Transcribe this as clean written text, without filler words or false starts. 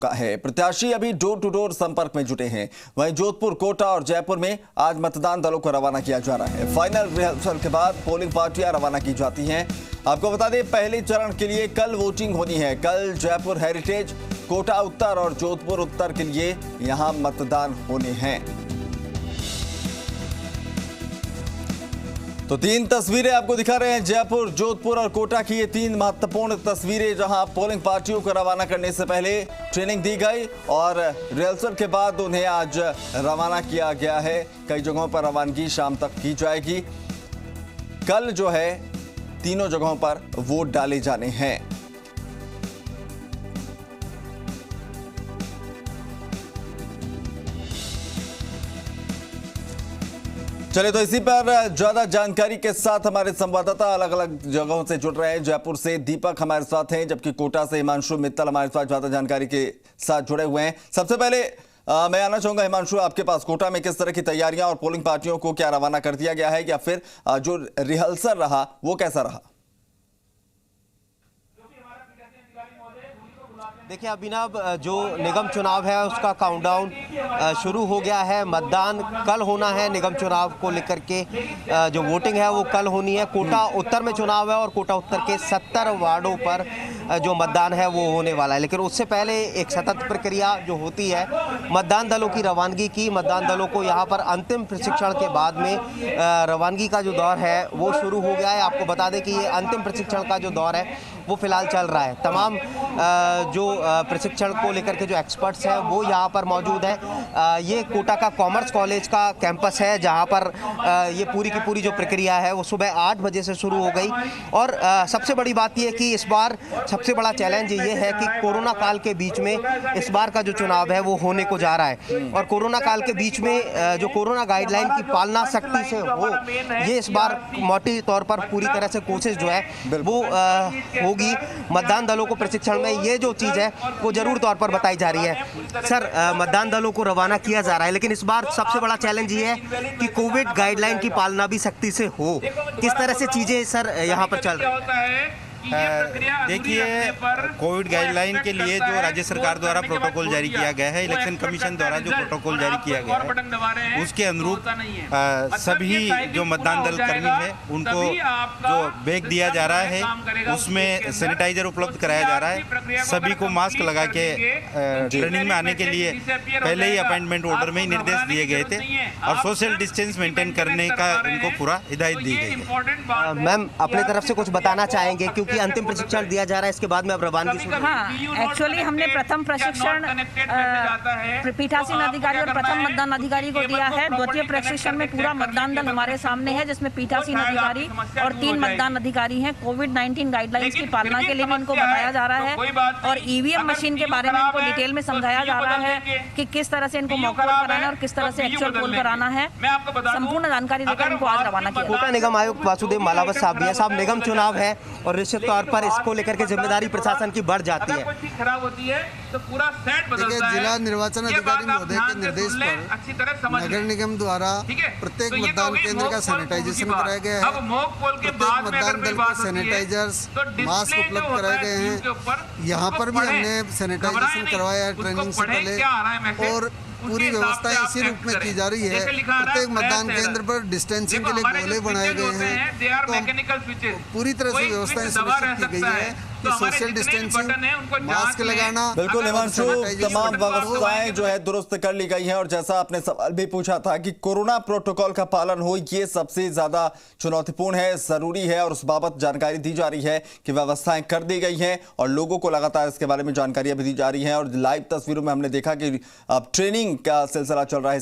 का है। प्रत्याशी अभी डोर टू डोर संपर्क में जुटे हैं। वहीं जोधपुर, कोटा और जयपुर में आज मतदान दलों को रवाना किया जा रहा है। फाइनल रिहर्सल के बाद पोलिंग पार्टियां रवाना की जाती हैं। आपको बता दें, पहले चरण के लिए कल वोटिंग होनी है। कल जयपुर हेरिटेज, कोटा उत्तर और जोधपुर उत्तर के लिए यहां मतदान होने हैं। तो तीन तस्वीरें आपको दिखा रहे हैं, जयपुर, जोधपुर और कोटा की। ये तीन महत्वपूर्ण तस्वीरें जहां पोलिंग पार्टियों को रवाना करने से पहले ट्रेनिंग दी गई और रिहर्सल के बाद उन्हें आज रवाना किया गया है। कई जगहों पर रवानगी शाम तक की जाएगी। कल जो है तीनों जगहों पर वोट डाले जाने हैं। चलिए, तो इसी पर ज्यादा जानकारी के साथ हमारे संवाददाता अलग अलग जगहों से जुड़ रहे हैं। जयपुर से दीपक हमारे साथ हैं, जबकि कोटा से हिमांशु मित्तल हमारे साथ ज्यादा जानकारी के साथ जुड़े हुए हैं। सबसे पहले मैं आना चाहूंगा हिमांशु, आपके पास कोटा में किस तरह की तैयारियां और पोलिंग पार्टियों को क्या रवाना कर दिया गया है, या फिर जो रिहर्सल रहा वो कैसा रहा? देखिए अभिनव, जो निगम चुनाव है उसका काउंटडाउन शुरू हो गया है। मतदान कल होना है। निगम चुनाव को लेकर के जो वोटिंग है वो कल होनी है। कोटा उत्तर में चुनाव है और कोटा उत्तर के 70 वार्डों पर जो मतदान है वो होने वाला है। लेकिन उससे पहले एक सतत प्रक्रिया जो होती है मतदान दलों की रवानगी की। मतदान दलों को यहाँ पर अंतिम प्रशिक्षण के बाद में रवानगी का जो दौर है वो शुरू हो गया है। आपको बता दें कि ये अंतिम प्रशिक्षण का जो दौर है वो फिलहाल चल रहा है। तमाम जो प्रशिक्षण को लेकर के जो एक्सपर्ट्स हैं वो यहाँ पर मौजूद है। ये कोटा का कॉमर्स कॉलेज का कैंपस है, जहाँ पर ये पूरी की पूरी जो प्रक्रिया है वो सुबह 8 बजे से शुरू हो गई। और सबसे बड़ी बात ये है कि इस बार सबसे बड़ा चैलेंज ये है कि कोरोना काल के बीच में इस बार का जो चुनाव है वो होने को जा रहा है। और कोरोना काल के बीच में जो कोरोना गाइडलाइन की पालना सख्ती से हो, ये इस बार मोटी तौर पर पूरी तरह से कोशिश जो है वो होगी। मतदान दलों को प्रशिक्षण में ये जो चीज़ है वो जरूर तौर पर बताई जा रही है। सर, मतदान दलों को रवाना किया जा रहा है, लेकिन इस बार सबसे बड़ा चैलेंज ये है कि कोविड गाइडलाइन की पालना भी सख्ती से हो। किस तरह से चीजें सर यहाँ पर चल रही है? देखिए, कोविड गाइडलाइन के लिए जो राज्य सरकार द्वारा प्रोटोकॉल जारी किया गया है, इलेक्शन कमीशन द्वारा जो प्रोटोकॉल जारी किया गया है उसके अनुरूप सभी जो मतदान दल कर्मी है उनको जो बैग दिया जा रहा है उसमें सैनिटाइजर उपलब्ध कराया जा रहा है। सभी को मास्क लगा के ट्रेनिंग में आने के लिए पहले ही अपॉइंटमेंट ऑर्डर में ही निर्देश दिए गए थे और सोशल डिस्टेंस मेंटेन करने का उनको पूरा हिदायत दी गई है। मैम, अपने तरफ से कुछ बताना चाहेंगे, क्योंकि अंतिम प्रशिक्षण दिया जा रहा है, इसके बाद में अब रवानगी शुरू? हाँ, एक्चुअली हमने प्रथम प्रशिक्षण पीठासीन अधिकारी और प्रथम मतदान अधिकारी को दिया है। द्वितीय प्रशिक्षण में पूरा मतदान दल हमारे सामने है, जिसमें पीठासीन अधिकारी और 3 मतदान अधिकारी हैं। कोविड-19 गाइडलाइंस की पालना के लिए भी इनको बताया जा रहा है और ईवीएम मशीन के बारे में इनको डिटेल में समझाया जा रहा है कि किस तरह से इनको मौका पर कराना है और किस तरह से एक्चुअल पोल कराना है। संपूर्ण जानकारी देकर इनको आज रवाना किया। कोटा निगम आयुक्त वासुदेव मालावत साहब भी हैं। साहब, निगम चुनाव है और निश्चित तौर पर इसको लेकर के जिम्मेदारी प्रशासन की बढ़ जाती है। खराब होती है तो पूरा सेट बदलता है। जिला निर्वाचन अधिकारी महोदय के निर्देश पर नगर निगम द्वारा प्रत्येक मतदान केंद्र का सैनिटाइजेशन कराया गया है। प्रत्येक मतदान दल को सैनिटाइजर्स, मास्क उपलब्ध कराए गए हैं। यहाँ पर भी हमने सैनिटाइजेशन करवाया है ट्रेनिंग से पहले, और पूरी व्यवस्था इसी रूप में की जा रही है। प्रत्येक मतदान केंद्र पर डिस्टेंसिंग के लिए गोले बनाए गए हैं, तो पूरी तरह से व्यवस्था सुनिश्चित की गई है कि सोशल डिस्टेंसिंग, मास्क लगाना। बिल्कुल हिमांशु, तमाम व्यवस्थाएं जो है दुरुस्त कर ली गई हैं और जैसा आपने सवाल भी पूछा था कि कोरोना प्रोटोकॉल का पालन हो, ये सबसे ज्यादा चुनौतीपूर्ण है, जरूरी है और उस बाबत जानकारी दी जा रही है कि व्यवस्थाएं कर दी गई हैं और लोगों को लगातार इसके बारे में जानकारियां भी दी जा रही हैं। और लाइव तस्वीरों में हमने देखा कि अब ट्रेनिंग का सिलसिला चल रहा है।